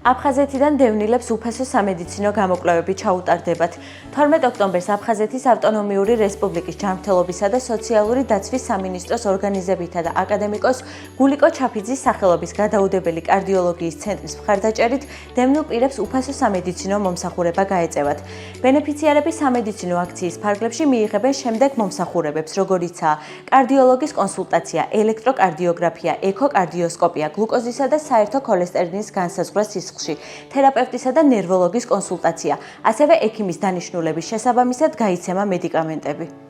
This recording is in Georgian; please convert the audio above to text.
აფხაზეთიდან დევნილებს უფასო სამედიცინო გამოკვლევები ჩაუტარდებათ. 12 ოქტომბერს აფხაზეთის ავტონომიური რესპუბლიკის ჯანმრთელობისა და სოციალური დაცვის სამინისტროს ორგანიზებითა და აკადემიკოს გულიკო ჩაფიძის სახელობის გადაუდებელი კარდიოლოგიის ცენტრის მხარდაჭერით დევნილ პირებს უფასო სამედიცინო მომსახურება გაეწევათ. ბენეფიციარები სამედიცინო აქციის ფარგლებში მიიღებენ შემდეგ მომსახურებებს, როგორიცაა კარდიოლოგის კონსულტაცია, ელექტროკარდიოგრაფია, ეკოკარდიოსკოპია, გლუკოზისა და საერთო ქოლესტერინის განსაზღვრა სისხლში, თერაპევტისა და ნერვოლოგის კონსულტაცია, ასევე ექიმის დანიშნულების შესაბამისად გაიცემა მედიკამენტები.